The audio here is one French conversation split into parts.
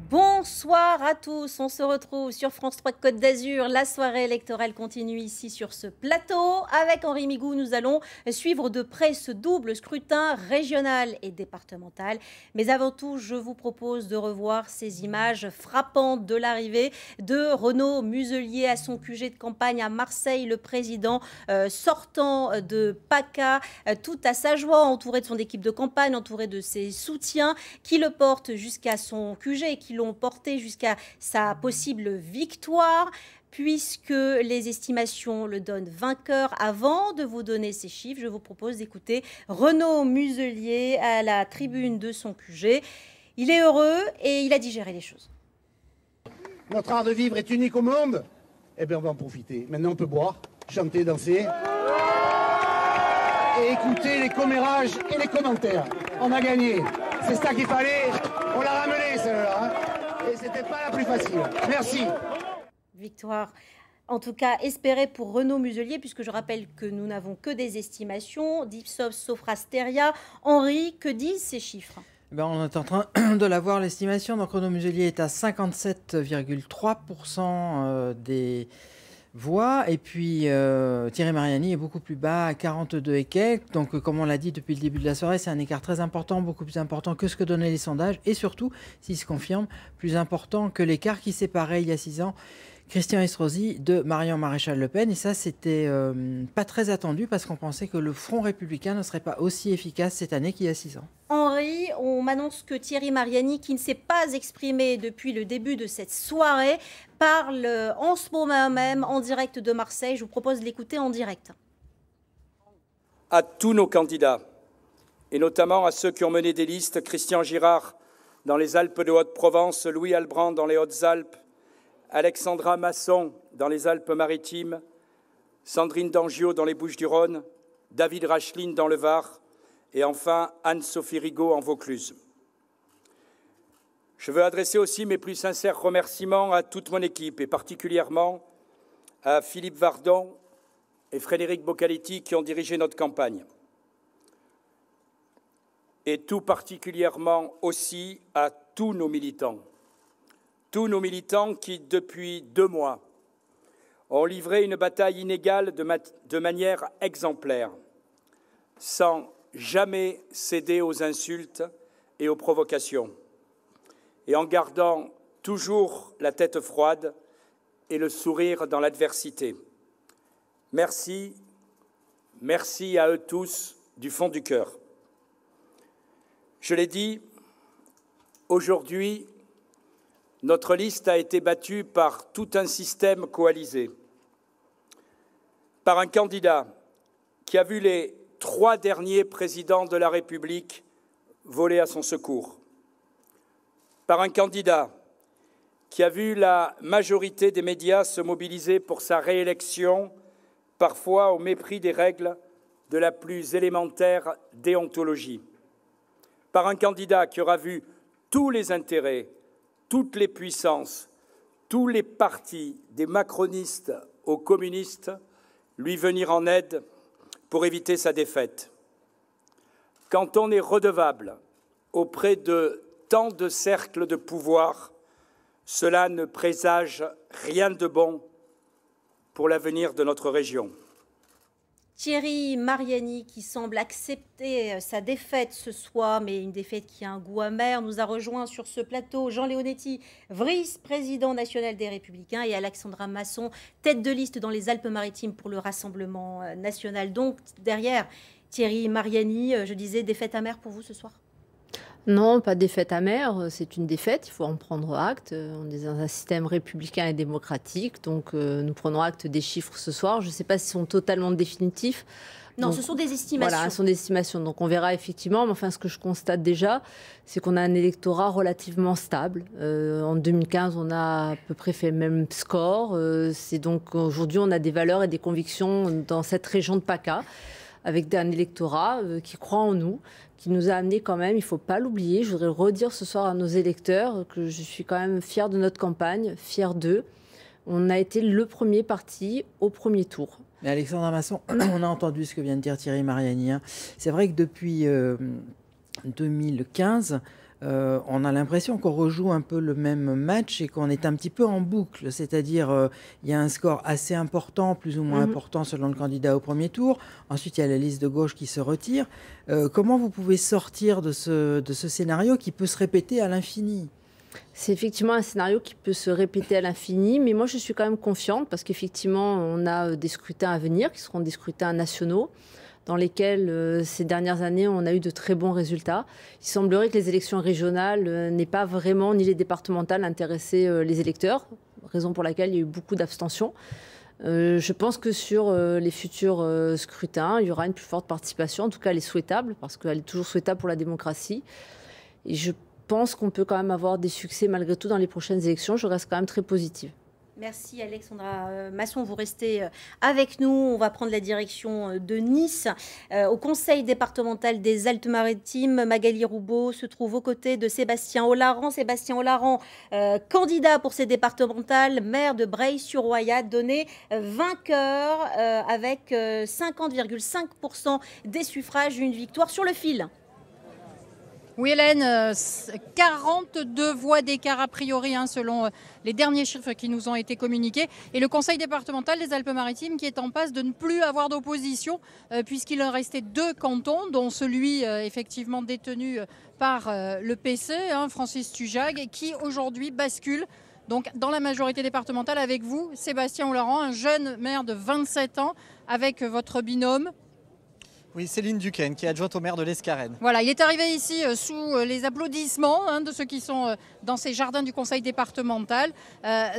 Bonsoir à tous, on se retrouve sur France 3 Côte d'Azur. La soirée électorale continue ici sur ce plateau. Avec Henri Migou, nous allons suivre de près ce double scrutin régional et départemental. Mais avant tout, je vous propose de revoir ces images frappantes de l'arrivée de Renaud Muselier à son QG de campagne à Marseille. Le président sortant de PACA, tout à sa joie, entouré de son équipe de campagne, entouré de ses soutiens qui le portent jusqu'à son QG et qui l'ont porté jusqu'à sa possible victoire, puisque les estimations le donnent vainqueur. Avant de vous donner ces chiffres, je vous propose d'écouter Renaud Muselier à la tribune de son QG. Il est heureux et il a digéré les choses. Notre art de vivre est unique au monde. Eh bien, on va en profiter. Maintenant, on peut boire, chanter, danser et écouter les commérages et les commentaires. On a gagné. C'est ça qu'il fallait. On l'a ramené, celle-là. Hein. Et c'était pas la plus facile. Merci. Victoire, en tout cas, espérée pour Renaud Muselier, puisque je rappelle que nous n'avons que des estimations. D'Ipsos, Sopra-Steria. Henri, que disent ces chiffres ? On est en train de la voir, l'estimation. Donc Renaud Muselier est à 57,3% des voix. Et puis Thierry Mariani est beaucoup plus bas, à 42 et quelques. Donc comme on l'a dit depuis le début de la soirée, c'est un écart très important, beaucoup plus important que ce que donnaient les sondages. Et surtout, s'il se confirme, plus important que l'écart qui séparait il y a 6 ans Christian Estrosi de Marion Maréchal Le Pen. Et ça, c'était pas très attendu parce qu'on pensait que le Front républicain ne serait pas aussi efficace cette année qu'il y a 6 ans. Henri, on m'annonce que Thierry Mariani, qui ne s'est pas exprimé depuis le début de cette soirée, parle en ce moment même en direct de Marseille. Je vous propose de l'écouter en direct. À tous nos candidats, et notamment à ceux qui ont mené des listes, Christian Girard dans les Alpes de Haute-Provence, Louis Albrand dans les Hautes-Alpes, Alexandra Masson dans les Alpes-Maritimes, Sandrine Dangio dans les Bouches-du-Rhône, David Racheline dans le Var et enfin Anne-Sophie Rigaud en Vaucluse. Je veux adresser aussi mes plus sincères remerciements à toute mon équipe et particulièrement à Philippe Vardon et Frédéric Boccaletti qui ont dirigé notre campagne. Et tout particulièrement aussi à tous nos militants qui, depuis 2 mois, ont livré une bataille inégale de manière exemplaire, sans jamais céder aux insultes et aux provocations, et en gardant toujours la tête froide et le sourire dans l'adversité. Merci, merci à eux tous du fond du cœur. Je l'ai dit, aujourd'hui, notre liste a été battue par tout un système coalisé, par un candidat qui a vu les 3 derniers présidents de la République voler à son secours, par un candidat qui a vu la majorité des médias se mobiliser pour sa réélection, parfois au mépris des règles de la plus élémentaire déontologie, par un candidat qui aura vu tous les intérêts, toutes les puissances, tous les partis, des macronistes aux communistes, lui venir en aide pour éviter sa défaite. Quand on est redevable auprès de tant de cercles de pouvoir, cela ne présage rien de bon pour l'avenir de notre région. Thierry Mariani, qui semble accepter sa défaite ce soir, mais une défaite qui a un goût amer, nous a rejoint sur ce plateau Jean Leonetti, vice-président national des Républicains, et Alexandra Masson, tête de liste dans les Alpes-Maritimes pour le Rassemblement national. Donc, derrière Thierry Mariani, je disais, défaite amère pour vous ce soir ? Non, pas défaite amère, c'est une défaite, il faut en prendre acte. On est dans un système républicain et démocratique, donc nous prenons acte des chiffres ce soir. Je ne sais pas s'ils sont totalement définitifs. Non, donc, ce sont des estimations. Voilà, ce sont des estimations, donc on verra effectivement. Mais enfin, ce que je constate déjà, c'est qu'on a un électorat relativement stable. En 2015, on a à peu près fait le même score. C'est donc aujourd'hui, on a des valeurs et des convictions dans cette région de PACA. avec un électorat qui croit en nous, qui nous a amené quand même, il ne faut pas l'oublier, je voudrais le redire ce soir à nos électeurs, que je suis quand même fière de notre campagne, fière d'eux. On a été le premier parti au premier tour. Mais Alexandra Masson, on a entendu ce que vient de dire Thierry Mariani. C'est vrai que depuis 2015, on a l'impression qu'on rejoue un peu le même match et qu'on est un petit peu en boucle. C'est-à-dire, il y a un score assez important, plus ou moins important selon le candidat au premier tour. Ensuite, il y a la liste de gauche qui se retire. Comment vous pouvez sortir de ce scénario qui peut se répéter à l'infini ? C'est effectivement un scénario qui peut se répéter à l'infini, mais moi je suis quand même confiante parce qu'effectivement on a des scrutins à venir qui seront des scrutins nationaux dans lesquels ces dernières années on a eu de très bons résultats. Il semblerait que les élections régionales n'aient pas vraiment, ni les départementales, intéressé les électeurs, raison pour laquelle il y a eu beaucoup d'abstention. Je pense que sur les futurs scrutins, il y aura une plus forte participation, en tout cas elle est souhaitable parce qu'elle est toujours souhaitable pour la démocratie. Et je pense qu'on peut quand même avoir des succès malgré tout dans les prochaines élections. Je reste quand même très positive. Merci Alexandra Masson, vous restez avec nous. On va prendre la direction de Nice. Au conseil départemental des Alpes-Maritimes, Magali Roubaud se trouve aux côtés de Sébastien Olaran. Sébastien Olaran, candidat pour ces départementales, maire de Breil-sur-Roya, donné vainqueur avec 50,5% des suffrages, une victoire sur le fil. Oui Hélène, 42 voix d'écart a priori selon les derniers chiffres qui nous ont été communiqués. Et le conseil départemental des Alpes-Maritimes qui est en passe de ne plus avoir d'opposition puisqu'il en restait 2 cantons, dont celui effectivement détenu par le PC, Francis Tujag, qui aujourd'hui bascule donc dans la majorité départementale avec vous, Sébastien Olaran, un jeune maire de 27 ans avec votre binôme. Oui, Céline Duquesne, qui est adjointe au maire de l'Escarène. Voilà, il est arrivé ici sous les applaudissements de ceux qui sont dans ces jardins du conseil départemental.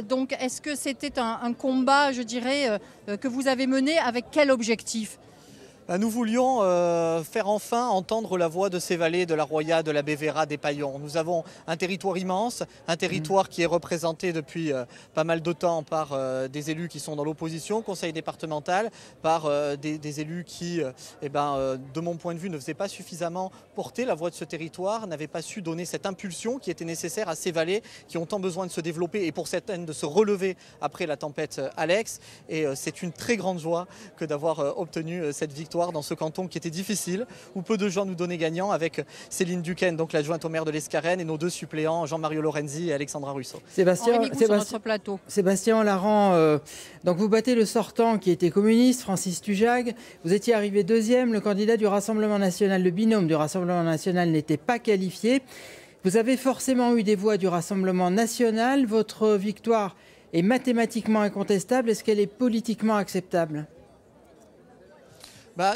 Donc, est-ce que c'était un combat, je dirais, que vous avez mené avec quel objectif ? Nous voulions faire enfin entendre la voix de ces vallées, de la Roya, de la Bévéra, des Paillons. Nous avons un territoire immense, un territoire qui est représenté depuis pas mal de temps par des élus qui sont dans l'opposition au conseil départemental, par des élus qui, de mon point de vue, ne faisaient pas suffisamment porter la voix de ce territoire, n'avaient pas su donner cette impulsion qui était nécessaire à ces vallées qui ont tant besoin de se développer et pour certaines de se relever après la tempête Alex. Et c'est une très grande joie que d'avoir obtenu cette victoire dans ce canton qui était difficile, où peu de gens nous donnaient gagnant, avec Céline Duquesne, donc l'adjointe au maire de l'Escarène, et nos 2 suppléants, Jean-Mario Lorenzi et Alexandra Russo. Sébastien Olaran, donc vous battez le sortant qui était communiste, Francis Tujag. Vous étiez arrivé 2e, le candidat du Rassemblement national, le binôme du Rassemblement national n'était pas qualifié. Vous avez forcément eu des voix du Rassemblement national. Votre victoire est mathématiquement incontestable. Est-ce qu'elle est politiquement acceptable ?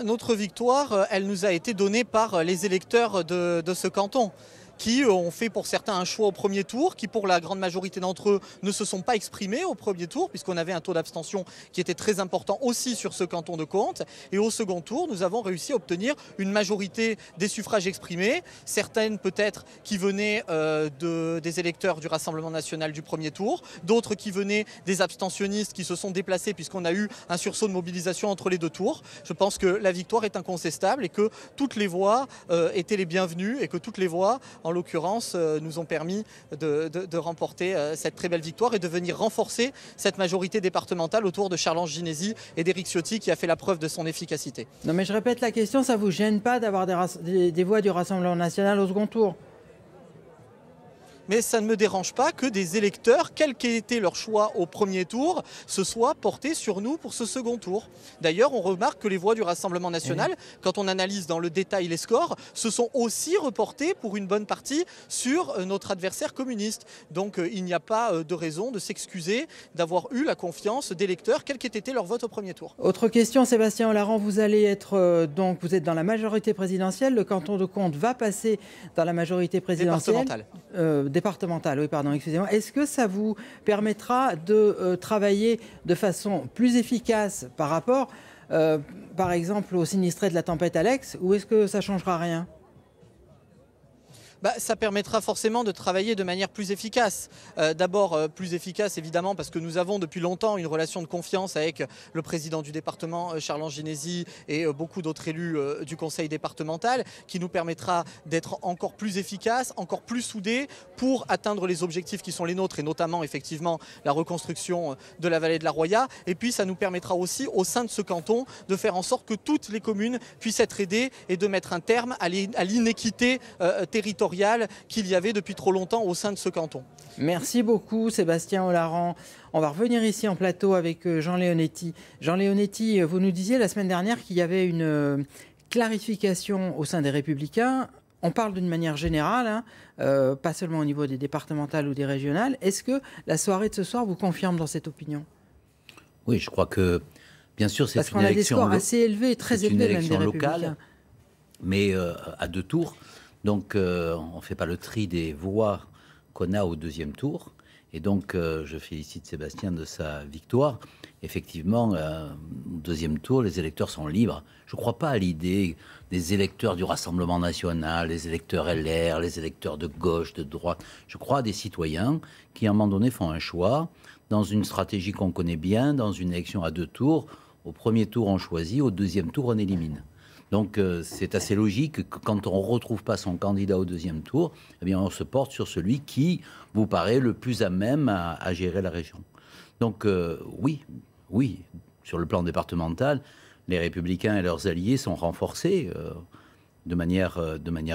Notre victoire, elle nous a été donnée par les électeurs de ce canton, qui ont fait pour certains un choix au premier tour, qui pour la grande majorité d'entre eux ne se sont pas exprimés au premier tour, puisqu'on avait un taux d'abstention qui était très important aussi sur ce canton de Contes. Et au second tour, nous avons réussi à obtenir une majorité des suffrages exprimés, certaines peut-être qui venaient des électeurs du Rassemblement national du premier tour, d'autres qui venaient des abstentionnistes qui se sont déplacés puisqu'on a eu un sursaut de mobilisation entre les 2 tours. Je pense que la victoire est incontestable et que toutes les voix étaient les bienvenues et que toutes les voix, en l'occurrence, nous ont permis de remporter cette très belle victoire et de venir renforcer cette majorité départementale autour de Charles-Ange Ginesi et d'Éric Ciotti qui a fait la preuve de son efficacité. Non mais je répète la question, ça ne vous gêne pas d'avoir des voix du Rassemblement national au second tour ? Mais ça ne me dérange pas que des électeurs, quel qu'ait été leur choix au premier tour, se soient portés sur nous pour ce second tour. D'ailleurs, on remarque que les voix du Rassemblement national, quand on analyse dans le détail les scores, se sont aussi reportées pour une bonne partie sur notre adversaire communiste. Donc il n'y a pas de raison de s'excuser d'avoir eu la confiance d'électeurs, quel qu'ait été leur vote au premier tour. Autre question, Sébastien Olaran, vous allez être vous êtes dans la majorité présidentielle, le canton de Contes va passer dans la majorité présidentielle. Départementale, oui, pardon, excusez-moi. Est-ce que ça vous permettra de travailler de façon plus efficace par rapport, par exemple, aux sinistrés de la tempête Alex, ou est-ce que ça ne changera rien ? Ça permettra forcément de travailler de manière plus efficace. D'abord, plus efficace évidemment parce que nous avons depuis longtemps une relation de confiance avec le président du département, Charles Genesi, et beaucoup d'autres élus du conseil départemental, qui nous permettra d'être encore plus efficaces, encore plus soudés pour atteindre les objectifs qui sont les nôtres, et notamment effectivement la reconstruction de la vallée de la Roya. Et puis ça nous permettra aussi au sein de ce canton de faire en sorte que toutes les communes puissent être aidées et de mettre un terme à l'inéquité territoriale qu'il y avait depuis trop longtemps au sein de ce canton. Merci beaucoup Sébastien Olaran. On va revenir ici en plateau avec Jean Leonetti. Jean Leonetti, vous nous disiez la semaine dernière qu'il y avait une clarification au sein des Républicains. On parle d'une manière générale, pas seulement au niveau des départementales ou des régionales. Est-ce que la soirée de ce soir vous confirme dans cette opinion? Oui, je crois que, bien sûr, c'est une élection... Parce qu'on a des scores assez élevés, très élevés même des Républicains. Locale, mais à 2 tours. Donc, on ne fait pas le tri des voix qu'on a au 2e tour. Et donc, je félicite Sébastien de sa victoire. Effectivement, au 2e tour, les électeurs sont libres. Je ne crois pas à l'idée des électeurs du Rassemblement national, les électeurs LR, les électeurs de gauche, de droite. Je crois à des citoyens qui, à un moment donné, font un choix dans une stratégie qu'on connaît bien, dans une élection à 2 tours. Au 1er tour, on choisit, au 2e tour, on élimine. Donc c'est assez logique que quand on ne retrouve pas son candidat au 2e tour, eh bien, on se porte sur celui qui vous paraît le plus à même à gérer la région. Donc oui, sur le plan départemental, les Républicains et leurs alliés sont renforcés de manière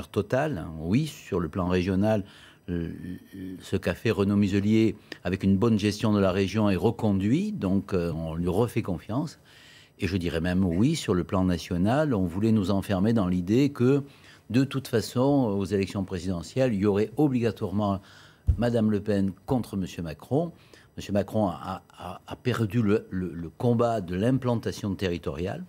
totale. Oui, sur le plan régional, ce qu'a fait Renaud Muselier avec une bonne gestion de la région est reconduit, donc on lui refait confiance. Et je dirais même oui, sur le plan national, on voulait nous enfermer dans l'idée que, de toute façon, aux élections présidentielles, il y aurait obligatoirement Madame Le Pen contre Monsieur Macron. Monsieur Macron a perdu le combat de l'implantation territoriale,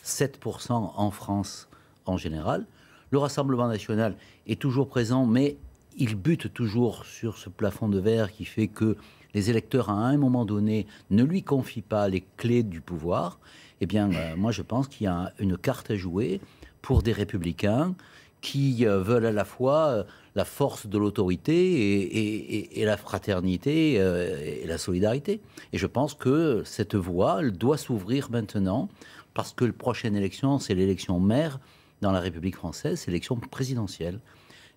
7% en France en général. Le Rassemblement national est toujours présent, mais il bute toujours sur ce plafond de verre qui fait que les électeurs, à un moment donné, ne lui confient pas les clés du pouvoir. Eh bien, moi, je pense qu'il y a une carte à jouer pour des républicains qui veulent à la fois la force de l'autorité et la fraternité et la solidarité. Et je pense que cette voie, elle doit s'ouvrir maintenant, parce que la prochaine élection, c'est l'élection maire dans la République française, c'est l'élection présidentielle.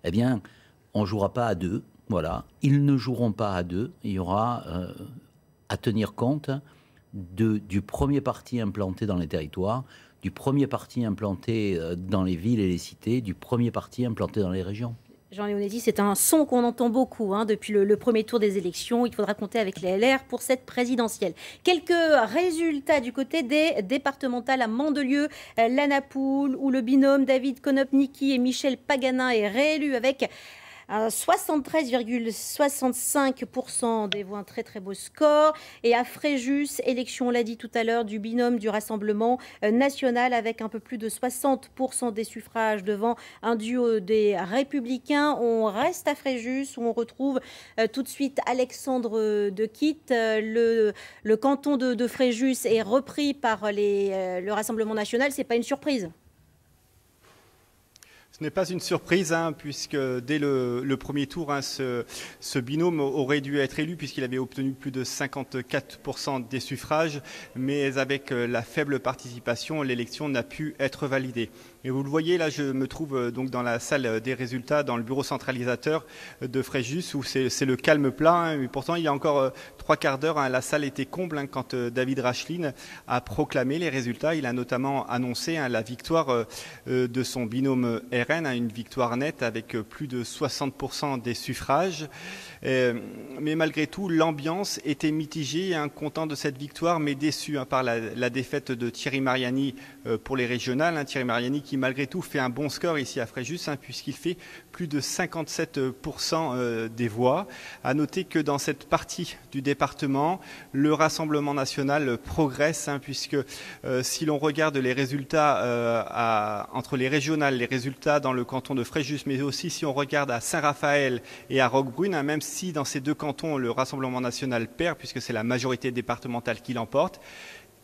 Eh bien, on ne jouera pas à 2, voilà. Ils ne joueront pas à 2. Il y aura à tenir compte du premier parti implanté dans les territoires, du premier parti implanté dans les villes et les cités, du premier parti implanté dans les régions. Jean Leonetti, c'est un son qu'on entend beaucoup depuis le premier tour des élections. Il faudra compter avec les LR pour cette présidentielle. Quelques résultats du côté des départementales à Mandelieu, la Napoule, où le binôme David Konopnicki et Michel Paganin est réélu avec 73,65% des voix, un très très beau score. Et à Fréjus, élection, on l'a dit tout à l'heure, du binôme du Rassemblement national avec un peu plus de 60% des suffrages devant un duo des Républicains. On reste à Fréjus où on retrouve tout de suite Alexandre de Quitte. Le canton de Fréjus est repris par le Rassemblement national. C'est pas une surprise. Ce n'est pas une surprise, puisque dès le premier tour, ce binôme aurait dû être élu, puisqu'il avait obtenu plus de 54% des suffrages, mais avec la faible participation, l'élection n'a pu être validée. Et vous le voyez, là, je me trouve donc dans la salle des résultats, dans le bureau centralisateur de Fréjus, où c'est le calme plat. Mais pourtant, il y a encore 3/4 d'heure, la salle était comble quand David Racheline a proclamé les résultats. Il a notamment annoncé la victoire de son binôme RN, une victoire nette avec plus de 60% des suffrages. Mais malgré tout, l'ambiance était mitigée, content de cette victoire, mais déçu par la défaite de Thierry Mariani pour les régionales. Thierry Mariani qui malgré tout fait un bon score ici à Fréjus, puisqu'il fait plus de 57% des voix. À noter que dans cette partie du département, le Rassemblement national progresse, puisque si l'on regarde les résultats entre les régionales, les résultats dans le canton de Fréjus, mais aussi si on regarde à Saint-Raphaël et à Roquebrune, même si dans ces deux cantons le Rassemblement national perd, puisque c'est la majorité départementale qui l'emporte,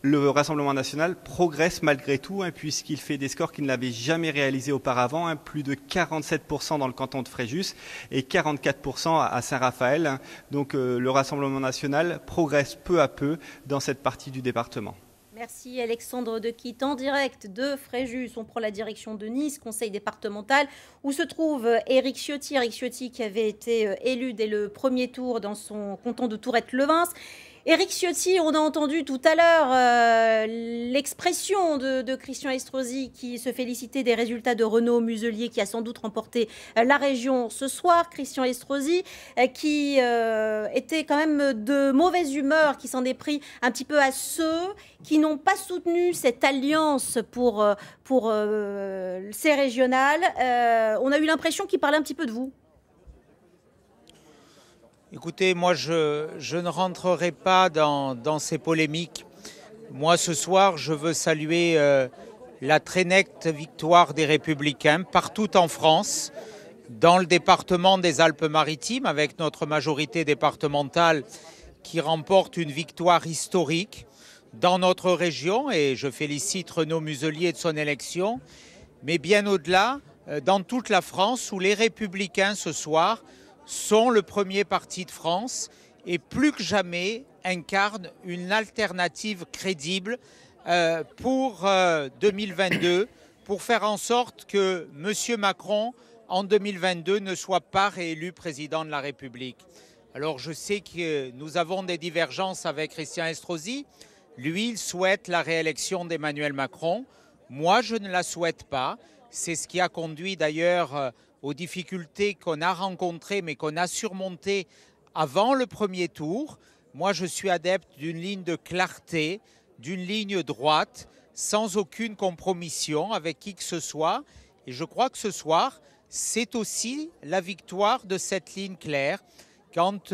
le Rassemblement national progresse malgré tout, puisqu'il fait des scores qu'il n'avait jamais réalisés auparavant, plus de 47% dans le canton de Fréjus et 44% à Saint-Raphaël. Donc le Rassemblement national progresse peu à peu dans cette partie du département. Merci Alexandre Dequitte. En direct de Fréjus, on prend la direction de Nice, conseil départemental, où se trouve Éric Ciotti. Éric Ciotti qui avait été élu dès le premier tour dans son canton de Tourette-Levens. Éric Ciotti, on a entendu tout à l'heure l'expression de Christian Estrosi qui se félicitait des résultats de Renaud Muselier qui a sans doute remporté la région ce soir. Christian Estrosi qui était quand même de mauvaise humeur, qui s'en est pris un petit peu à ceux qui n'ont pas soutenu cette alliance pour ces régionales. On a eu l'impression qu'il parlait un petit peu de vous. Écoutez, moi, je ne rentrerai pas dans ces polémiques. Moi, ce soir, je veux saluer la très nette victoire des Républicains partout en France, dans le département des Alpes-Maritimes, avec notre majorité départementale qui remporte une victoire historique dans notre région, et je félicite Renaud Muselier de son élection, mais bien au-delà, dans toute la France, où les Républicains, ce soir, sont le premier parti de France et plus que jamais incarnent une alternative crédible pour 2022, pour faire en sorte que M. Macron, en 2022, ne soit pas réélu président de la République. Alors je sais que nous avons des divergences avec Christian Estrosi. Lui, il souhaite la réélection d'Emmanuel Macron. Moi, je ne la souhaite pas. C'est ce qui a conduit d'ailleurs aux difficultés qu'on a rencontrées, mais qu'on a surmontées avant le premier tour. Moi, je suis adepte d'une ligne de clarté, d'une ligne droite, sans aucune compromission avec qui que ce soit. Et je crois que ce soir, c'est aussi la victoire de cette ligne claire. Quand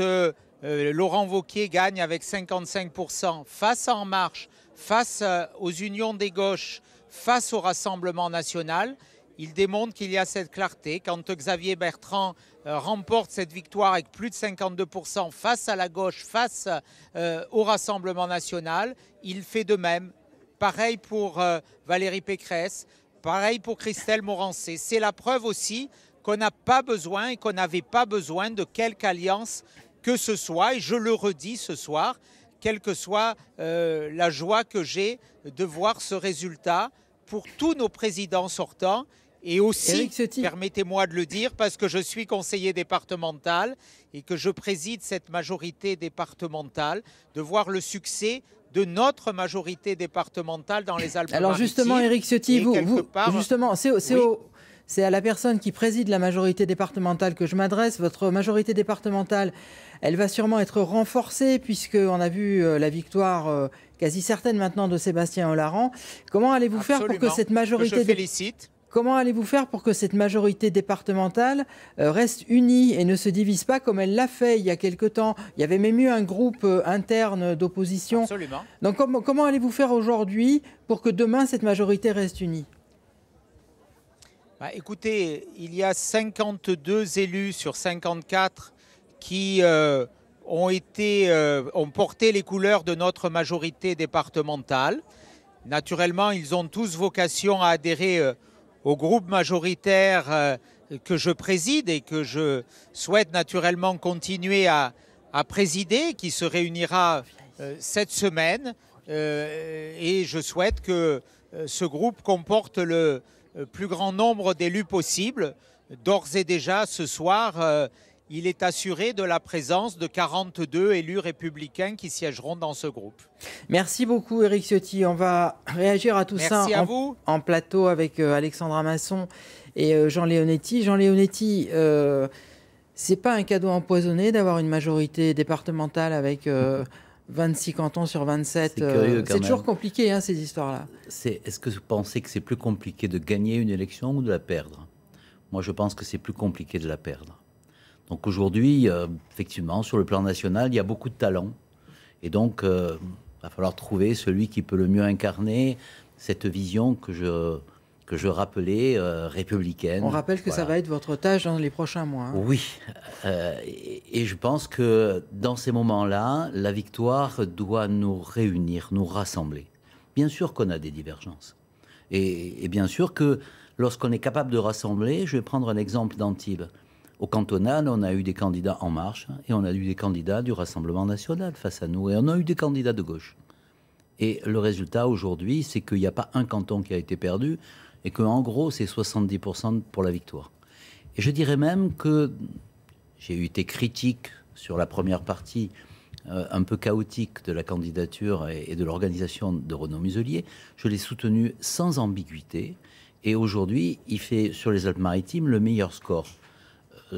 Laurent Wauquiez gagne avec 55% face à En Marche, face aux unions des gauches, face au Rassemblement national, il démontre qu'il y a cette clarté. Quand Xavier Bertrand remporte cette victoire avec plus de 52% face à la gauche, face au Rassemblement national, il fait de même. Pareil pour Valérie Pécresse, pareil pour Christelle Morancé. C'est la preuve aussi qu'on n'a pas besoin et qu'on n'avait pas besoin de quelque alliance que ce soit. Et je le redis ce soir, quelle que soit la joie que j'ai de voir ce résultat pour tous nos présidents sortants. Et aussi, permettez-moi de le dire, parce que je suis conseiller départemental et que je préside cette majorité départementale, de voir le succès de notre majorité départementale dans les Alpes-Maritimes. Alors justement, Éric Ciotti, justement, c'est à la personne qui préside la majorité départementale que je m'adresse. Votre majorité départementale, elle va sûrement être renforcée puisqu'on a vu la victoire quasi certaine maintenant de Sébastien Hollaran. Comment allez-vous faire pour que cette majorité... Je félicite. Comment allez-vous faire pour que cette majorité départementale reste unie et ne se divise pas comme elle l'a fait il y a quelque temps? Il y avait même eu un groupe interne d'opposition. Absolument. Donc comment allez-vous faire aujourd'hui pour que demain cette majorité reste unie? Écoutez, il y a 52 élus sur 54 qui ont porté les couleurs de notre majorité départementale. Naturellement, ils ont tous vocation à adhérer au groupe majoritaire que je préside et que je souhaite naturellement continuer à présider, qui se réunira cette semaine. Et je souhaite que ce groupe comporte le plus grand nombre d'élus possible. D'ores et déjà, ce soir, il est assuré de la présence de 42 élus républicains qui siégeront dans ce groupe. Merci beaucoup Éric Ciotti. On va réagir à tout ça en plateau avec Alexandra Masson et Jean Leonetti. Jean Leonetti, c'est pas un cadeau empoisonné d'avoir une majorité départementale avec 26 cantons sur 27. C'est toujours compliqué hein, ces histoires-là. Est-ce que vous pensez que c'est plus compliqué de gagner une élection ou de la perdre? Moi je pense que c'est plus compliqué de la perdre. Donc aujourd'hui, effectivement, sur le plan national, il y a beaucoup de talents. Et donc, il va falloir trouver celui qui peut le mieux incarner cette vision que je rappelais, républicaine. On rappelle que ça va être votre tâche dans les prochains mois. Hein. Oui. Et je pense que dans ces moments-là, la victoire doit nous réunir, nous rassembler. Bien sûr qu'on a des divergences. Et bien sûr que lorsqu'on est capable de rassembler, je vais prendre un exemple d'Antibes. Au cantonal, on a eu des candidats En Marche et on a eu des candidats du Rassemblement national face à nous. Et on a eu des candidats de gauche. Et le résultat aujourd'hui, c'est qu'il n'y a pas un canton qui a été perdu et qu'en gros, c'est 70% pour la victoire. Et je dirais même que j'ai été critique sur la première partie un peu chaotique de la candidature et de l'organisation de Renaud Muselier. Je l'ai soutenu sans ambiguïté. Et aujourd'hui, il fait sur les Alpes-Maritimes le meilleur score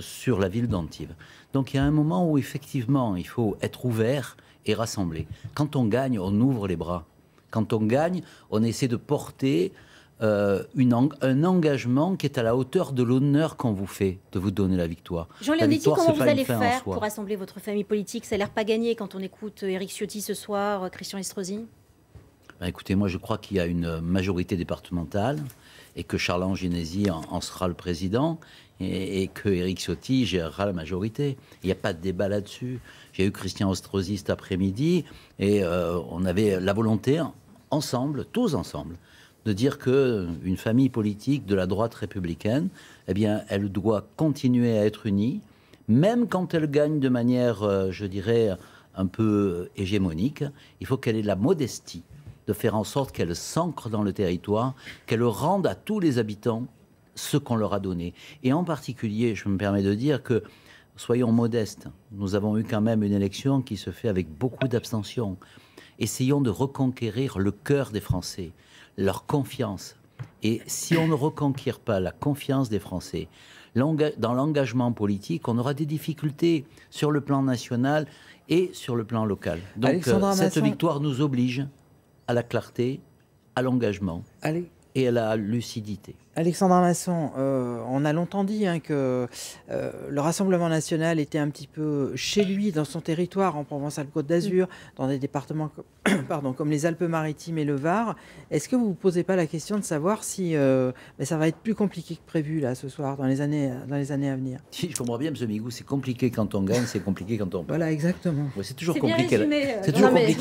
sur la ville d'Antibes. Donc il y a un moment où effectivement, il faut être ouvert et rassembler. Quand on gagne, on ouvre les bras. Quand on gagne, on essaie de porter un engagement qui est à la hauteur de l'honneur qu'on vous fait de vous donner la victoire. Jean Leonetti, comment vous allez faire pour rassembler votre famille politique? Ça a l'air pas gagné quand on écoute Éric Ciotti ce soir, Christian Estrosi. Écoutez, moi je crois qu'il y a une majorité départementale et que Charles Genesi en sera le président et que Éric Ciotti gérera la majorité. Il n'y a pas de débat là-dessus. J'ai eu Christian Estrosi cet après-midi et on avait la volonté ensemble, tous ensemble, de dire qu'une famille politique de la droite républicaine, eh bien, elle doit continuer à être unie, même quand elle gagne de manière, je dirais, un peu hégémonique. Il faut qu'elle ait la modestie de faire en sorte qu'elle s'ancre dans le territoire, qu'elle rende à tous les habitants ce qu'on leur a donné. Et en particulier, je me permets de dire que, soyons modestes, nous avons eu quand même une élection qui se fait avec beaucoup d'abstention. Essayons de reconquérir le cœur des Français, leur confiance. Et si on ne reconquiert pas la confiance des Français, dans l'engagement politique, on aura des difficultés sur le plan national et sur le plan local. Donc cette victoire nous oblige à la clarté, à l'engagement et à la lucidité. Alexandra Masson, on a longtemps dit que le Rassemblement national était un petit peu chez lui, dans son territoire, en Provence-Alpes-Côte d'Azur, dans des départements comme les Alpes-Maritimes et le Var. Est-ce que vous ne vous posez pas la question de savoir si ça va être plus compliqué que prévu là, ce soir, dans les années à venir? Si, je comprends bien, M. Migou, c'est compliqué quand on gagne, c'est compliqué quand on perd. Voilà, exactement. Ouais, c'est toujours compliqué,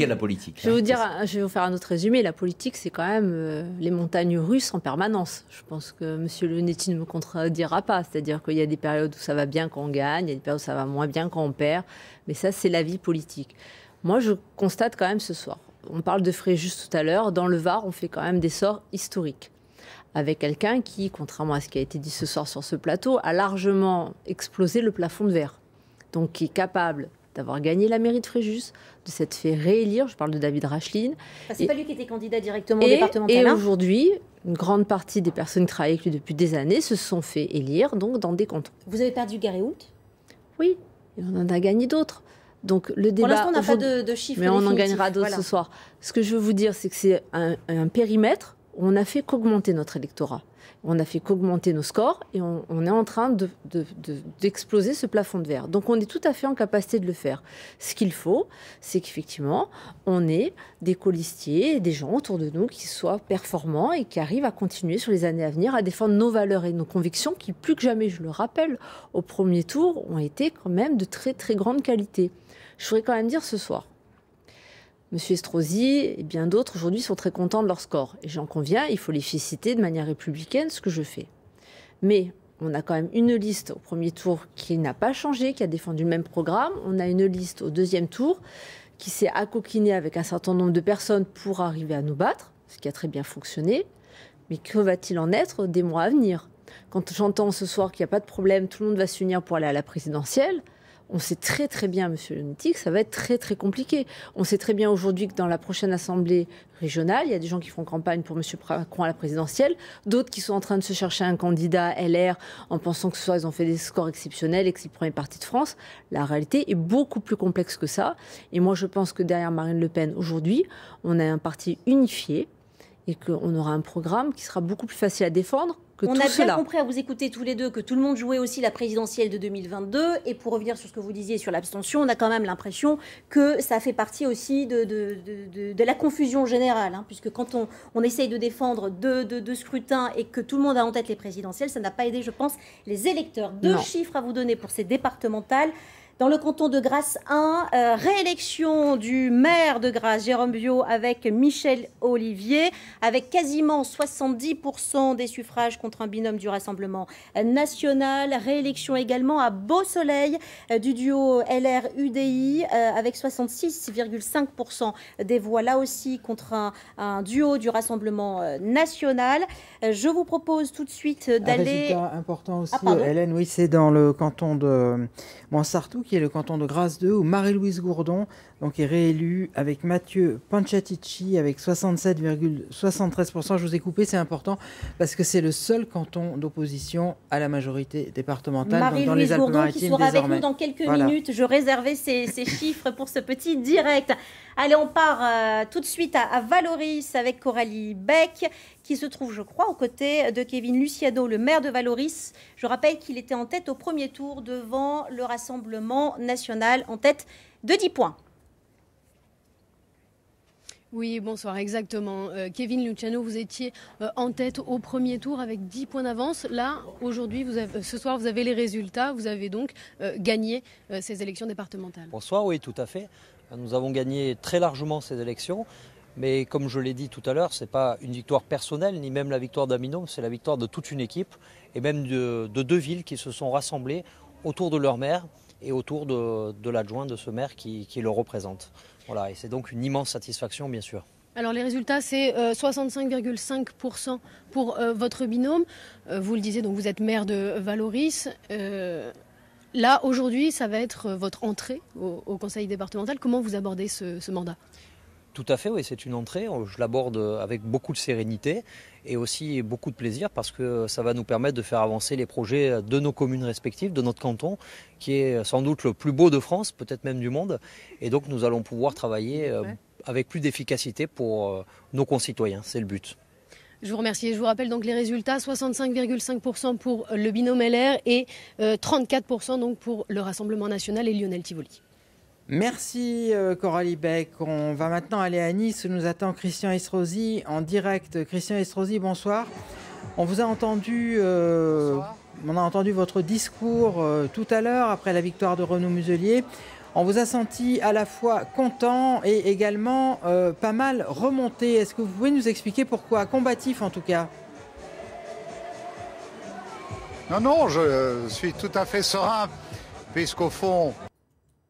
la politique. Je vais vous faire un autre résumé. La politique, c'est quand même les montagnes russes en permanence. Je pense que M. Leonetti ne me contredira pas. C'est-à-dire qu'il y a des périodes où ça va bien quand on gagne, il y a des périodes où ça va moins bien quand on perd. Mais ça, c'est la vie politique. Moi, je constate quand même ce soir, on parle de Fréjus tout à l'heure, dans le Var, on fait quand même des sorts historiques. Avec quelqu'un qui, contrairement à ce qui a été dit ce soir sur ce plateau, a largement explosé le plafond de verre. Donc, qui est capable d'avoir gagné la mairie de Fréjus, de s'être fait réélire. Je parle de David Racheline. C'est pas lui qui était candidat directement au départemental. Et aujourd'hui, une grande partie des personnes qui travaillent avec lui depuis des années se sont fait élire donc dans des cantons. Vous avez perdu Garéoult? Oui, et on en a gagné d'autres. Donc le débat. Pour l'instant, on n'a pas de chiffres. Mais on en gagnera d'autres ce soir. Ce que je veux vous dire, c'est que c'est un périmètre où on n'a fait qu'augmenter notre électorat. On n'a fait qu'augmenter nos scores et on est en train d'exploser ce plafond de verre. Donc on est tout à fait en capacité de le faire. Ce qu'il faut, c'est qu'effectivement, on ait des colistiers, des gens autour de nous qui soient performants et qui arrivent à continuer sur les années à venir à défendre nos valeurs et nos convictions qui, plus que jamais, je le rappelle, au premier tour, ont été quand même de très très grande qualité. Je voudrais quand même dire ce soir, M. Estrosi et bien d'autres aujourd'hui sont très contents de leur score. Et j'en conviens, il faut les féliciter de manière républicaine, ce que je fais. Mais on a quand même une liste au premier tour qui n'a pas changé, qui a défendu le même programme. On a une liste au deuxième tour qui s'est accoquinée avec un certain nombre de personnes pour arriver à nous battre, ce qui a très bien fonctionné. Mais que va-t-il en être des mois à venir? Quand j'entends ce soir qu'il n'y a pas de problème, tout le monde va s'unir pour aller à la présidentielle, on sait très très bien, M. Leonetti, que ça va être très très compliqué. On sait très bien aujourd'hui que dans la prochaine assemblée régionale, il y a des gens qui font campagne pour M. Macron à la présidentielle, d'autres qui sont en train de se chercher un candidat LR en pensant que ce soir ils ont fait des scores exceptionnels et que c'est le premier parti de France. La réalité est beaucoup plus complexe que ça. Et moi je pense que derrière Marine Le Pen aujourd'hui, on a un parti unifié et qu'on aura un programme qui sera beaucoup plus facile à défendre. On a bien compris à vous écouter tous les deux que tout le monde jouait aussi la présidentielle de 2022. Et pour revenir sur ce que vous disiez sur l'abstention, on a quand même l'impression que ça fait partie aussi de la confusion générale. Puisque quand on essaye de défendre deux scrutins et que tout le monde a en tête les présidentielles, ça n'a pas aidé, je pense, les électeurs. Deux chiffres à vous donner pour ces départementales. Dans le canton de Grasse 1, réélection du maire de Grasse, Jérôme Biot, avec Michel Olivier, avec quasiment 70% des suffrages contre un binôme du Rassemblement national. Réélection également à Beau-Soleil du duo LR-UDI, avec 66,5% des voix, là aussi contre un duo du Rassemblement national. Je vous propose tout de suite d'aller... Un résultat important aussi, Hélène, oui, c'est dans le canton de Montsartou, qui est le canton de Grasse 2, où Marie-Louise Gourdon donc, est réélue avec Mathieu Panciatici avec 67,73%. Je vous ai coupé, c'est important, parce que c'est le seul canton d'opposition à la majorité départementale dans les Alpes-Maritimes qui sera désormais. avec nous dans quelques minutes. Je réservais ces chiffres pour ce petit direct. Allez, on part tout de suite à Valoris avec Coralie Beck, qui se trouve, je crois, aux côtés de Kevin Luciano, le maire de Valoris. Je rappelle qu'il était en tête au premier tour devant le Rassemblement national, en tête de 10 points. Oui, bonsoir, exactement. Kevin Luciano, vous étiez en tête au premier tour avec 10 points d'avance. Là, aujourd'hui, ce soir, vous avez les résultats. Vous avez donc gagné ces élections départementales. Bonsoir, oui, tout à fait. Nous avons gagné très largement ces élections. Mais comme je l'ai dit tout à l'heure, ce n'est pas une victoire personnelle, ni même la victoire d'un binôme, c'est la victoire de toute une équipe, et même de deux villes qui se sont rassemblées autour de leur maire et autour de l'adjoint de ce maire qui le représente. Voilà, et c'est donc une immense satisfaction, bien sûr. Alors les résultats, c'est 65,5% pour votre binôme. Vous le disiez, donc vous êtes maire de Valoris. Là, aujourd'hui, ça va être votre entrée au conseil départemental. Comment vous abordez ce mandat ? Tout à fait, oui, c'est une entrée. Je l'aborde avec beaucoup de sérénité et aussi beaucoup de plaisir parce que ça va nous permettre de faire avancer les projets de nos communes respectives, de notre canton, qui est sans doute le plus beau de France, peut-être même du monde. Et donc nous allons pouvoir travailler avec plus d'efficacité pour nos concitoyens, c'est le but. Je vous remercie. Je vous rappelle donc les résultats, 65,5% pour le binôme LR et 34% donc pour le Rassemblement national et Lionel Tivoli. Merci Coralie Beck. On va maintenant aller à Nice où nous attend Christian Estrosi en direct. Christian Estrosi, bonsoir. On vous a entendu, on a entendu votre discours tout à l'heure après la victoire de Renaud Muselier. On vous a senti à la fois content et également pas mal remonté. Est-ce que vous pouvez nous expliquer pourquoi? Combatif en tout cas. Non, je suis tout à fait serein puisqu'au fond,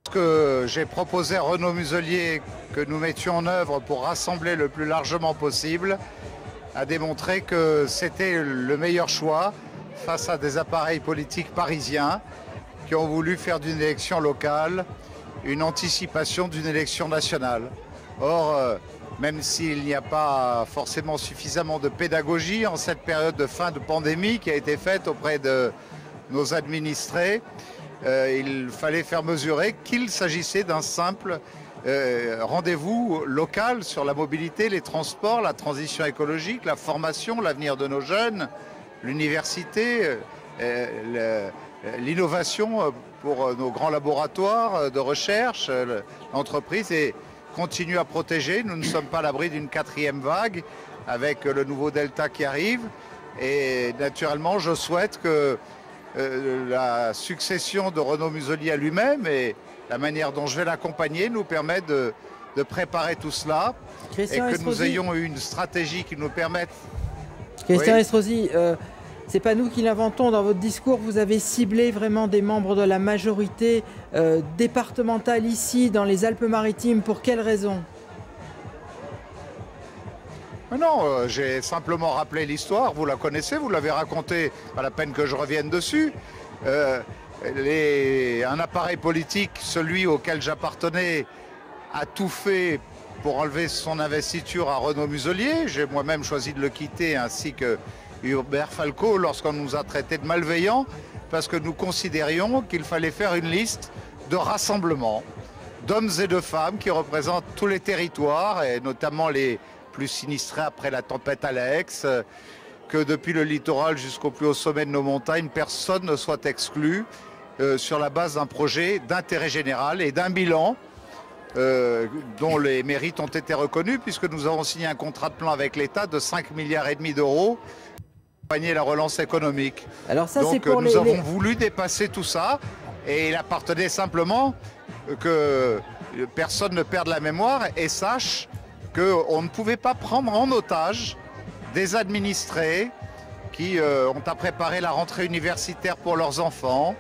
ce que j'ai proposé à Renaud Muselier que nous mettions en œuvre pour rassembler le plus largement possible a démontré que c'était le meilleur choix face à des appareils politiques parisiens qui ont voulu faire d'une élection locale une anticipation d'une élection nationale. Or, même s'il n'y a pas forcément suffisamment de pédagogie en cette période de fin de pandémie qui a été faite auprès de nos administrés, il fallait faire mesurer qu'il s'agissait d'un simple rendez-vous local sur la mobilité, les transports, la transition écologique, la formation, l'avenir de nos jeunes, l'université, l'innovation pour nos grands laboratoires de recherche, l'entreprise, et continue à protéger. Nous ne sommes pas à l'abri d'une 4e vague avec le nouveau Delta qui arrive. Et naturellement, je souhaite que la succession de Renaud Muselier à lui-même et la manière dont je vais l'accompagner nous permettent de préparer tout cela. Christian et que Estrosi, nous ayons une stratégie qui nous permette... Christian Estrosi, c'est pas nous qui l'inventons. Dans votre discours, vous avez ciblé vraiment des membres de la majorité départementale ici, dans les Alpes-Maritimes. Pour quelles raisons? Non, j'ai simplement rappelé l'histoire. Vous la connaissez, vous l'avez racontée, pas la peine que je revienne dessus. Un appareil politique, celui auquel j'appartenais, a tout fait pour enlever son investiture à Renaud Muselier. J'ai moi-même choisi de le quitter, ainsi que Hubert Falco, lorsqu'on nous a traités de malveillants, parce que nous considérions qu'il fallait faire une liste de rassemblement d'hommes et de femmes qui représentent tous les territoires, et notamment les plus sinistrés après la tempête Alex, que depuis le littoral jusqu'au plus haut sommet de nos montagnes, personne ne soit exclu sur la base d'un projet d'intérêt général et d'un bilan dont les mérites ont été reconnus, puisque nous avons signé un contrat de plan avec l'État de 5,5 milliards d'euros pour accompagner la relance économique. Alors ça, donc c'est pour nous avons voulu dépasser tout ça Et il appartenait simplement que personne ne perde la mémoire et sache qu'on ne pouvait pas prendre en otage des administrés qui ont à préparer la rentrée universitaire pour leurs enfants,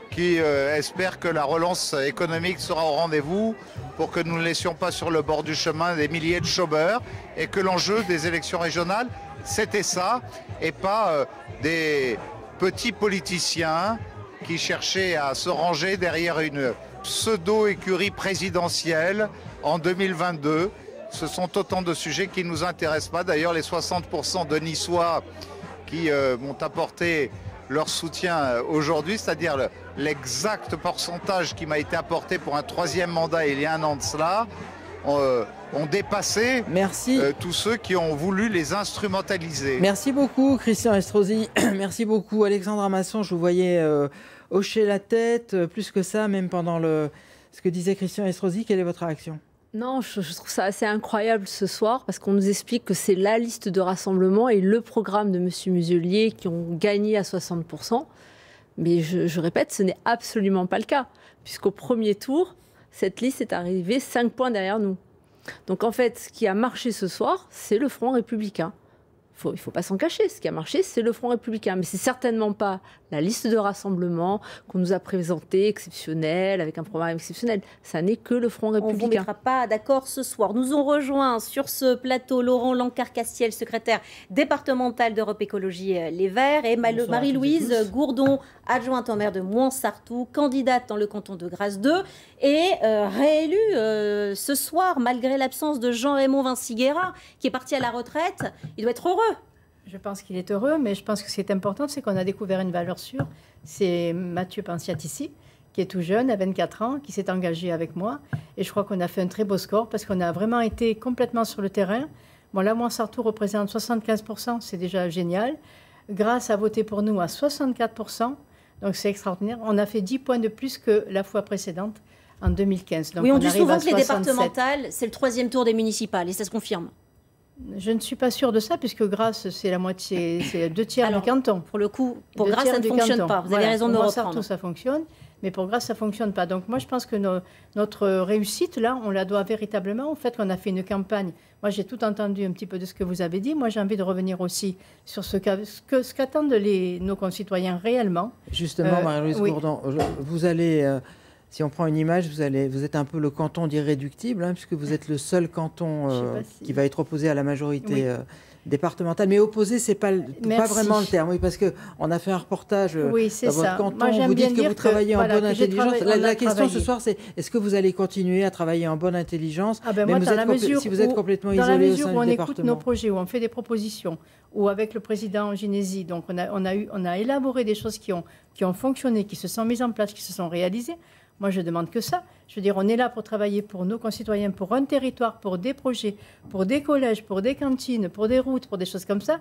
qui espèrent que la relance économique sera au rendez-vous pour que nous ne laissions pas sur le bord du chemin des milliers de chômeurs et que l'enjeu des élections régionales, c'était ça et pas des petits politiciens qui cherchaient à se ranger derrière une pseudo-écurie présidentielle en 2022. Ce sont autant de sujets qui ne nous intéressent pas. D'ailleurs, les 60% de Niçois qui m'ont apporté leur soutien aujourd'hui, c'est-à-dire l'exact pourcentage qui m'a été apporté pour un 3e mandat il y a un an de cela, ont dépassé tous ceux qui ont voulu les instrumentaliser. Merci beaucoup Christian Estrosi, merci beaucoup Alexandra Masson, je vous voyais hocher la tête, plus que ça, même pendant ce que disait Christian Estrosi. Quelle est votre réaction ? Non, je trouve ça assez incroyable ce soir parce qu'on nous explique que c'est la liste de rassemblement et le programme de M. Muselier qui ont gagné à 60%. Mais je répète, ce n'est absolument pas le cas, puisqu'au premier tour, cette liste est arrivée 5 points derrière nous. Donc en fait, ce qui a marché ce soir, c'est le Front républicain. Il ne faut pas s'en cacher. Ce qui a marché, c'est le Front républicain. Mais ce n'est certainement pas la liste de rassemblement qu'on nous a présentée, exceptionnelle, avec un programme exceptionnel. Ça n'est que le Front républicain. On ne vous mettra pas d'accord ce soir. Nous ont rejoint sur ce plateau Laurent Lancard-Castiel, secrétaire départemental d'Europe Écologie Les Verts, et Marie-Louise Gourdon, adjointe au maire de Mouans-Sartoux, candidate dans le canton de Grasse 2, et réélue ce soir, malgré l'absence de Jean-Raymond Vinci-Guérin, qui est parti à la retraite. Il doit être heureux. Je pense qu'il est heureux, mais je pense que ce qui est important, c'est qu'on a découvert une valeur sûre. C'est Mathieu Panciatici, qui est tout jeune, à 24 ans, qui s'est engagé avec moi. Et je crois qu'on a fait un très beau score parce qu'on a vraiment été complètement sur le terrain. Bon, là, Mouans-Sartoux représente 75%, c'est déjà génial. Grasse a voté pour nous à 64%, donc c'est extraordinaire. On a fait 10 points de plus que la fois précédente, en 2015. Donc oui, on dit souvent que les 67. départementales, c'est le 3e tour des municipales, et ça se confirme. Je ne suis pas sûre de ça, puisque Grasse, c'est la moitié, c'est 2 tiers du canton. Pour le coup, pour Grasse, ça ne fonctionne pas. Vous avez raison de me reprendre. Pour ça fonctionne, mais pour Grasse, ça ne fonctionne pas. Donc moi, je pense que notre réussite, là, on la doit véritablement au fait qu'on a fait une campagne. Moi, j'ai tout entendu un petit peu de ce que vous avez dit. Moi, j'ai envie de revenir aussi sur ce qu'attendent nos concitoyens réellement. Justement, Marie-Louise Gourdon, vous allez... si on prend une image, vous êtes un peu le canton d'irréductible, hein, puisque vous êtes le seul canton qui va être opposé à la majorité départementale. Mais opposé, c'est pas vraiment le terme, oui, parce qu'on a fait un reportage dans votre canton. Moi, vous dites que vous travaillez en bonne intelligence. La question ce soir, c'est est-ce que vous allez continuer à travailler en bonne intelligence, si vous êtes complètement isolé au sein du département ? Dans la mesure où on écoute nos projets, où on fait des propositions, ou avec le président Ginesy, donc on a élaboré des choses qui ont fonctionné, qui se sont mises en place, qui se sont réalisées. Moi, je ne demande que ça. Je veux dire, on est là pour travailler pour nos concitoyens, pour un territoire, pour des projets, pour des collèges, pour des cantines, pour des routes, pour des choses comme ça.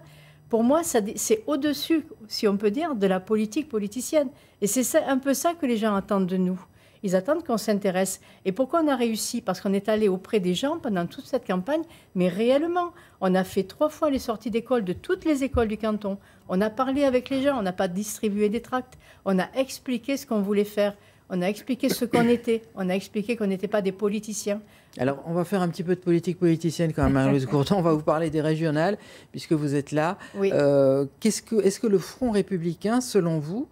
Pour moi, c'est au-dessus, si on peut dire, de la politique politicienne. Et c'est un peu ça que les gens attendent de nous. Ils attendent qu'on s'intéresse. Et pourquoi on a réussi ? Parce qu'on est allé auprès des gens pendant toute cette campagne, mais réellement. On a fait 3 fois les sorties d'école de toutes les écoles du canton. On a parlé avec les gens, on n'a pas distribué des tracts. On a expliqué ce qu'on voulait faire. On a expliqué ce qu'on était. On a expliqué qu'on n'était pas des politiciens. Alors, on va faire un petit peu de politique politicienne quand même, Marie-Louise Gourdon. On va vous parler des régionales, puisque vous êtes là. Oui. Est-ce que le Front républicain, selon vous,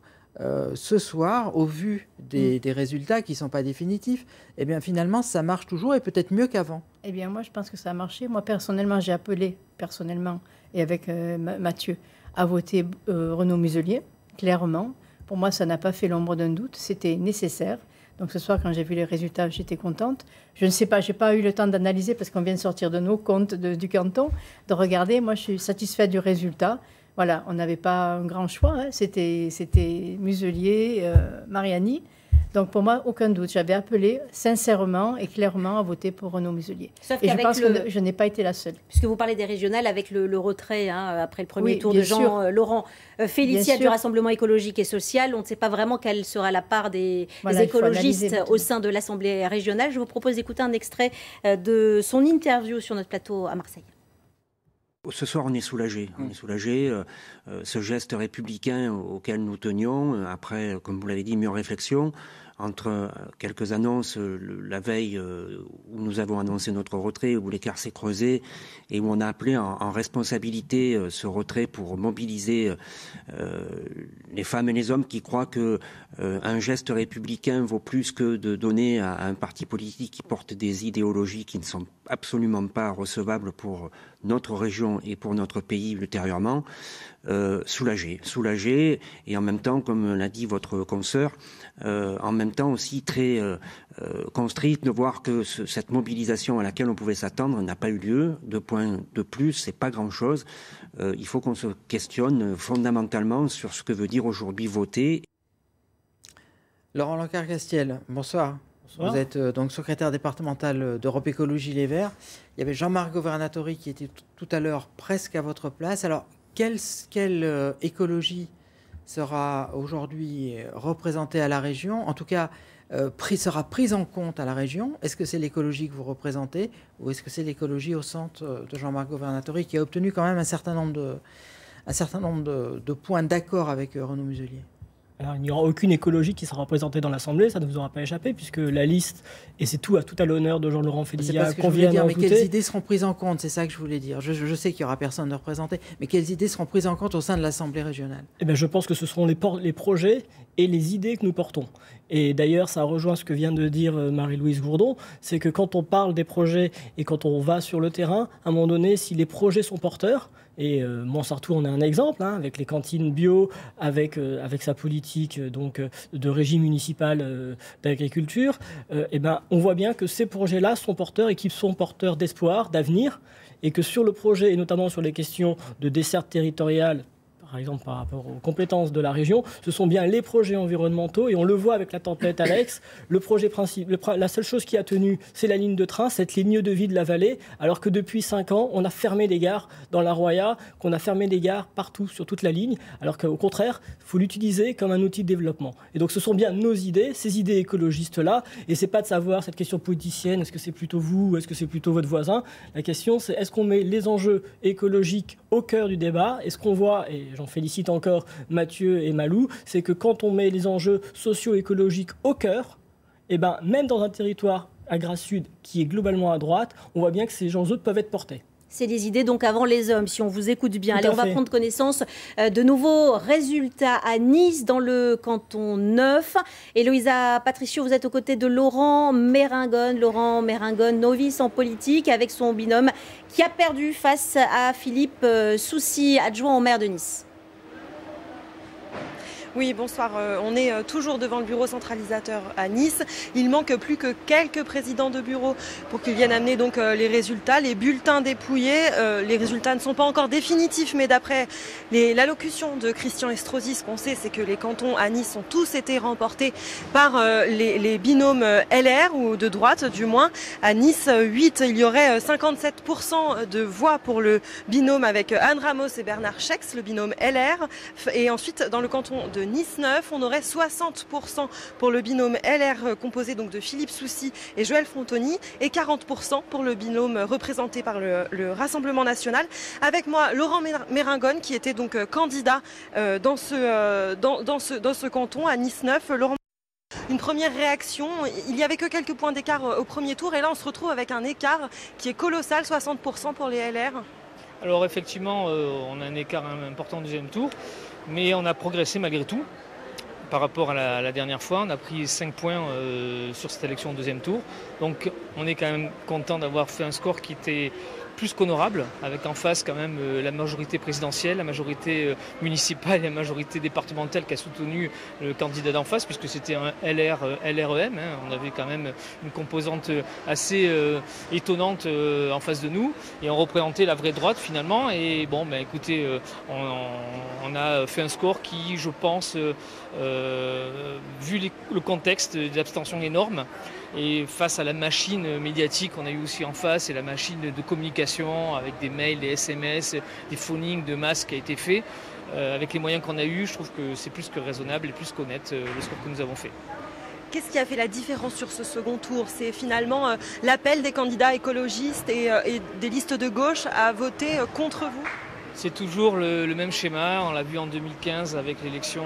ce soir, au vu des résultats qui ne sont pas définitifs, eh bien, finalement, ça marche toujours et peut-être mieux qu'avant ? Eh bien, moi, je pense que ça a marché. Moi, personnellement, j'ai appelé, et avec Mathieu, à voter Renaud Muselier, clairement. Pour moi, ça n'a pas fait l'ombre d'un doute. C'était nécessaire. Donc ce soir, quand j'ai vu les résultats, j'étais contente. Je ne sais pas, je n'ai pas eu le temps d'analyser parce qu'on vient de sortir de nos comptes du canton, de regarder. Moi, je suis satisfaite du résultat. Voilà, on n'avait pas un grand choix. Hein. C'était Muselier, Mariani. Donc pour moi, aucun doute. J'avais appelé sincèrement et clairement à voter pour Renaud Muselier. Et je pense que je n'ai pas été la seule. Puisque vous parlez des régionales avec le retrait après le premier tour de Jean-Laurent Félicia du Rassemblement écologique et social, on ne sait pas vraiment quelle sera la part des écologistes au sein de l'Assemblée régionale. Je vous propose d'écouter un extrait de son interview sur notre plateau à Marseille. Ce soir, on est soulagé. On est soulagé. Ce geste républicain auquel nous tenions, après, comme vous l'avez dit, mûre réflexion, entre quelques annonces, la veille où nous avons annoncé notre retrait, où l'écart s'est creusé et où on a appelé en responsabilité ce retrait pour mobiliser les femmes et les hommes qui croient que un geste républicain vaut plus que de donner à un parti politique qui porte des idéologies qui ne sont absolument pas recevables pour notre région et pour notre pays ultérieurement. Soulagé et en même temps, comme l'a dit votre consoeur, en même temps aussi très constrite de voir que cette mobilisation à laquelle on pouvait s'attendre n'a pas eu lieu. 2 points de plus, c'est pas grand-chose. Il faut qu'on se questionne fondamentalement sur ce que veut dire aujourd'hui voter. Laurent Lancar-Castiel, bonsoir. Bonsoir. Vous êtes donc secrétaire départemental d'Europe Écologie Les Verts. Il y avait Jean-Marc Governatori qui était tout à l'heure presque à votre place. Alors, quelle écologie sera aujourd'hui représentée à la région, en tout cas sera prise en compte à la région? Est-ce que c'est l'écologie que vous représentez ou est-ce que c'est l'écologie au centre de Jean-Marc Governatori qui a obtenu quand même un certain nombre de points d'accord avec Renaud Muselier? Alors, il n'y aura aucune écologie qui sera représentée dans l'Assemblée, ça ne vous aura pas échappé, puisque la liste, et c'est tout à l'honneur de Jean-Laurent Félicia, qu'on vient d'en mais quelles idées seront prises en compte? C'est ça que je voulais dire. Je sais qu'il n'y aura personne de représenté, mais quelles idées seront prises en compte au sein de l'Assemblée régionale? Eh bien, je pense que ce seront les projets et les idées que nous portons. Et d'ailleurs, ça rejoint ce que vient de dire Marie-Louise Gourdon, c'est que quand on parle des projets et quand on va sur le terrain, à un moment donné, si les projets sont porteurs, et Montsartou en est un exemple, hein, avec les cantines bio, avec sa politique de régime municipal d'agriculture, eh ben, on voit bien que ces projets-là sont porteurs et qu'ils sont porteurs d'espoir, d'avenir, et que sur le projet, et notamment sur les questions de desserte territoriale, par exemple par rapport aux compétences de la région, ce sont bien les projets environnementaux, et on le voit avec la tempête Alex, le projet principal, la seule chose qui a tenu, c'est la ligne de train, cette ligne de vie de la vallée, alors que depuis 5 ans, on a fermé des gares dans la Roya, qu'on a fermé des gares partout sur toute la ligne, alors qu'au contraire, il faut l'utiliser comme un outil de développement. Et donc ce sont bien nos idées, ces idées écologistes-là, et c'est pas de savoir cette question politicienne, est-ce que c'est plutôt vous, ou est-ce que c'est plutôt votre voisin? La question, c'est est-ce qu'on met les enjeux écologiques au cœur du débat? Est-ce qu'on voit, et j'en félicite encore Mathieu et Malou, c'est que quand on met les enjeux socio-écologiques au cœur, eh ben, même dans un territoire à Grasse Sud qui est globalement à droite, on voit bien que ces enjeux peuvent être portés. C'est des idées donc avant les hommes, si on vous écoute bien. Allez, on va prendre connaissance de nouveaux résultats à Nice, dans le canton 9. Héloïsa Patricio, vous êtes aux côtés de Laurent Méringone. Laurent Méringone, novice en politique, avec son binôme qui a perdu face à Philippe Soucy, adjoint au maire de Nice. Oui, bonsoir. On est toujours devant le bureau centralisateur à Nice. Il manque plus que quelques présidents de bureau pour qu'ils viennent amener donc les résultats, les bulletins dépouillés. Les résultats ne sont pas encore définitifs, mais d'après l'allocution de Christian Estrosi, ce qu'on sait, c'est que les cantons à Nice ont tous été remportés par les binômes LR, ou de droite du moins. À Nice 8, il y aurait 57% de voix pour le binôme avec Anne Ramos et Bernard Schex, le binôme LR. Et ensuite, dans le canton de Nice 9, on aurait 60% pour le binôme LR composé donc de Philippe Soucy et Joël Frontoni, et 40% pour le binôme représenté par le Rassemblement national. Avec moi, Laurent Méringone, qui était donc candidat dans ce canton à Nice 9. Laurent, une première réaction, il n'y avait que quelques points d'écart au premier tour, et là on se retrouve avec un écart qui est colossal, 60% pour les LR. Alors effectivement, on a un écart important au deuxième tour, mais on a progressé malgré tout par rapport à la dernière fois. On a pris 5 points sur cette élection au deuxième tour. Donc on est quand même content d'avoir fait un score qui était plus qu'honorable, avec en face quand même la majorité présidentielle, la majorité municipale et la majorité départementale qui a soutenu le candidat d'en face, puisque c'était un LREM. Hein. On avait quand même une composante assez étonnante en face de nous, et on représentait la vraie droite finalement. Et bon, ben écoutez, on a fait un score qui, je pense, vu le contexte d'abstention énorme, et face à la machine médiatique qu'on a eu aussi en face, et la machine de communication avec des mails, des SMS, des phonings de masse qui a été fait, avec les moyens qu'on a eus, je trouve que c'est plus que raisonnable et plus qu'honnête le score que nous avons fait. Qu'est-ce qui a fait la différence sur ce second tour? C'est finalement l'appel des candidats écologistes et des listes de gauche à voter contre vous? C'est toujours le même schéma. On l'a vu en 2015 avec l'élection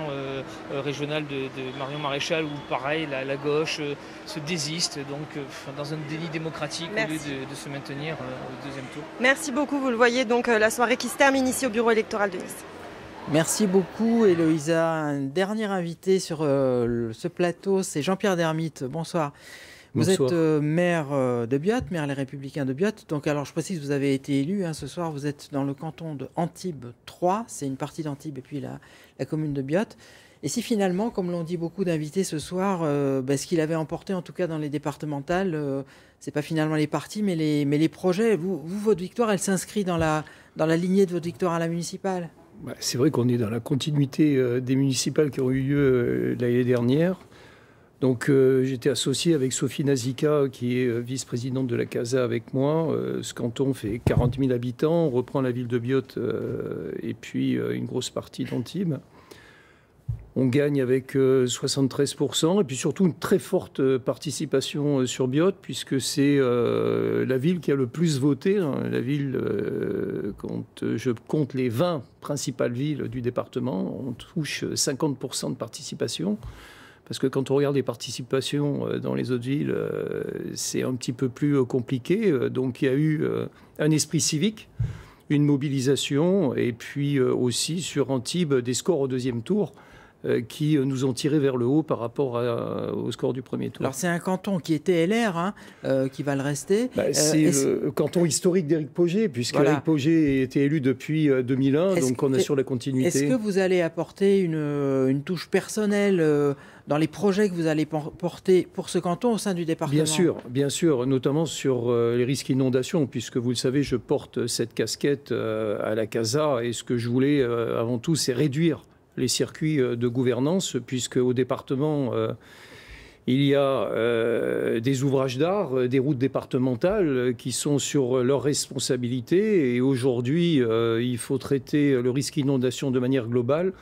régionale de Marion Maréchal où pareil, la gauche se désiste donc dans un déni démocratique au lieu de se maintenir au deuxième tour. Merci beaucoup. Vous le voyez, donc la soirée qui se termine ici au bureau électoral de Nice. Merci beaucoup Héloïsa. Un dernier invité sur ce plateau, c'est Jean-Pierre Dermite. Bonsoir. Vous êtes maire de Biot, maire Les Républicains de Biot. Donc, alors, je précise, vous avez été élu ce soir. Vous êtes dans le canton de Antibes 3. C'est une partie d'Antibes et puis la commune de Biot. Et si finalement, comme l'ont dit beaucoup d'invités ce soir, ce qu'il avait emporté, en tout cas dans les départementales, c'est pas finalement les partis, mais les projets. Vous, votre victoire, elle s'inscrit dans la lignée de votre victoire à la municipale. C'est vrai qu'on est dans la continuité des municipales qui ont eu lieu l'année dernière. Donc j'étais associé avec Sophie Nazika, qui est vice-présidente de la CASA avec moi. Ce canton fait 40 000 habitants, on reprend la ville de Biot et puis une grosse partie d'Antibes. On gagne avec 73% et puis surtout une très forte participation sur Biot, puisque c'est la ville qui a le plus voté. La ville, quand je compte les 20 principales villes du département, on touche 50% de participation. Parce que quand on regarde les participations dans les autres villes, c'est un petit peu plus compliqué. Donc il y a eu un esprit civique, une mobilisation, et puis aussi sur Antibes des scores au deuxième tour qui nous ont tirés vers le haut par rapport au score du premier tour. Alors c'est un canton qui était LR, qui va le rester. C'est le canton historique d'Éric Pauget, puisque Éric Pauget a été élu depuis 2001, donc on assure la continuité. Est-ce que vous allez apporter une touche personnelle dans les projets que vous allez porter pour ce canton au sein du département? Bien sûr, notamment sur les risques inondations, puisque vous le savez, je porte cette casquette à la CASA, et ce que je voulais avant tout, c'est réduire les circuits de gouvernance, puisque au département, il y a des ouvrages d'art, des routes départementales qui sont sur leur responsabilité. Et aujourd'hui, il faut traiter le risque inondation de manière globale.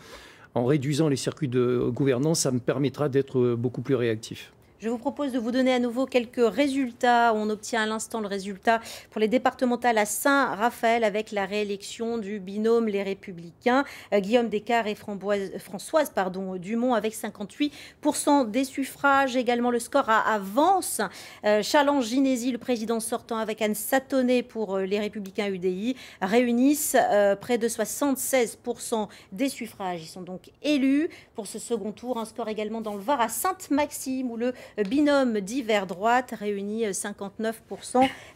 En réduisant les circuits de gouvernance, ça me permettra d'être beaucoup plus réactif. Je vous propose de vous donner à nouveau quelques résultats. On obtient à l'instant le résultat pour les départementales à Saint-Raphaël avec la réélection du binôme Les Républicains. Guillaume Descartes et Françoise Dumont avec 58% des suffrages. Également le score à Vence. Challenge-Ginésie, le président sortant avec Anne Satonnet pour Les Républicains UDI, réunissent près de 76% des suffrages. Ils sont donc élus pour ce second tour. Un score également dans le Var à Sainte-Maxime où le binôme d'hiver-droite réunit 59%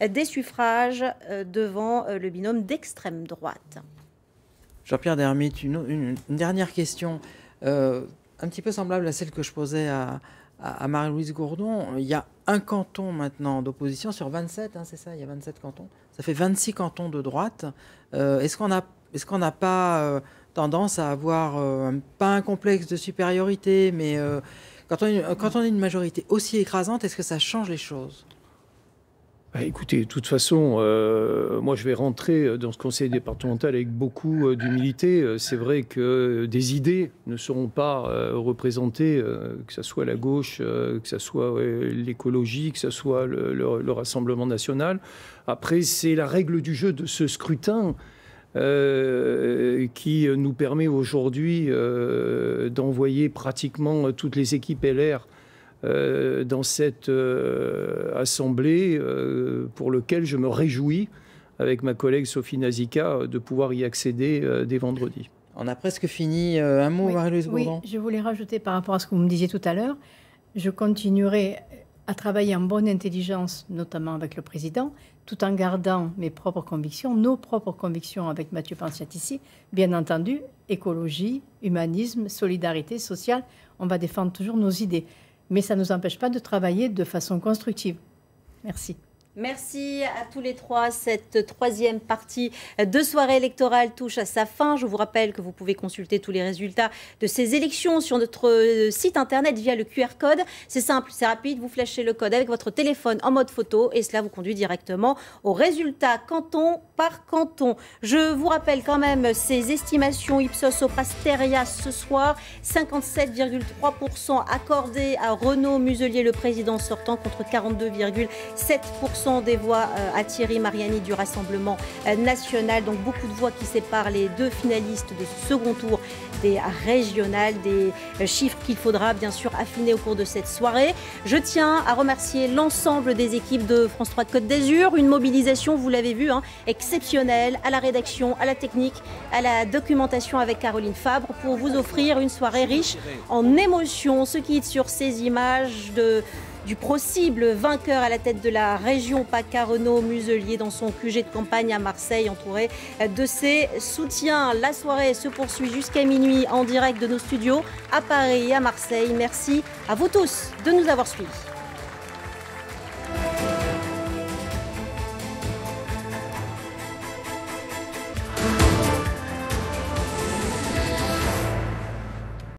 des suffrages devant le binôme d'extrême droite. Jean-Pierre Dermite, une dernière question, un petit peu semblable à celle que je posais à Marie-Louise Gourdon. Il y a un canton maintenant d'opposition sur 27, c'est ça, il y a 27 cantons. Ça fait 26 cantons de droite. Est-ce qu'on n'a pas tendance à avoir, pas un complexe de supériorité, mais... Quand on a une majorité aussi écrasante, est-ce que ça change les choses? Écoutez, de toute façon, moi je vais rentrer dans ce conseil départemental avec beaucoup d'humilité. C'est vrai que des idées ne seront pas représentées, que ce soit la gauche, que ce soit l'écologie, que ce soit le Rassemblement national. Après, c'est la règle du jeu de ce scrutin qui nous permet aujourd'hui d'envoyer pratiquement toutes les équipes LR dans cette assemblée pour lequel je me réjouis avec ma collègue Sophie Nazika de pouvoir y accéder dès vendredi. On a presque fini. Un mot, Marie-Louise Gourdon. Oui, je voulais rajouter par rapport à ce que vous me disiez tout à l'heure. Je continuerai à travailler en bonne intelligence, notamment avec le président, tout en gardant mes propres convictions, nos propres convictions avec Mathieu Panciatici. Bien entendu, écologie, humanisme, solidarité sociale, on va défendre toujours nos idées. Mais ça ne nous empêche pas de travailler de façon constructive. Merci. Merci à tous les trois. Cette troisième partie de soirée électorale touche à sa fin. Je vous rappelle que vous pouvez consulter tous les résultats de ces élections sur notre site internet via le QR code. C'est simple, c'est rapide. Vous flashez le code avec votre téléphone en mode photo et cela vous conduit directement aux résultats canton par canton. Je vous rappelle quand même ces estimations Ipsos Soprasteria ce soir. 57,3% accordés à Renaud Muselier, le président sortant, contre 42,7% 60% des voix à Thierry Mariani du Rassemblement national. Donc beaucoup de voix qui séparent les deux finalistes de ce second tour des régionales, des chiffres qu'il faudra bien sûr affiner au cours de cette soirée. Je tiens à remercier l'ensemble des équipes de France 3 Côte d'Azur. Une mobilisation, vous l'avez vu, exceptionnelle, à la rédaction, à la technique, à la documentation avec Caroline Fabre pour vous offrir une soirée riche en émotions. On se quitte sur ces images du possible vainqueur à la tête de la région PACA, Renaud Muselier, dans son QG de campagne à Marseille, entouré de ses soutiens. La soirée se poursuit jusqu'à minuit en direct de nos studios à Paris et à Marseille. Merci à vous tous de nous avoir suivis.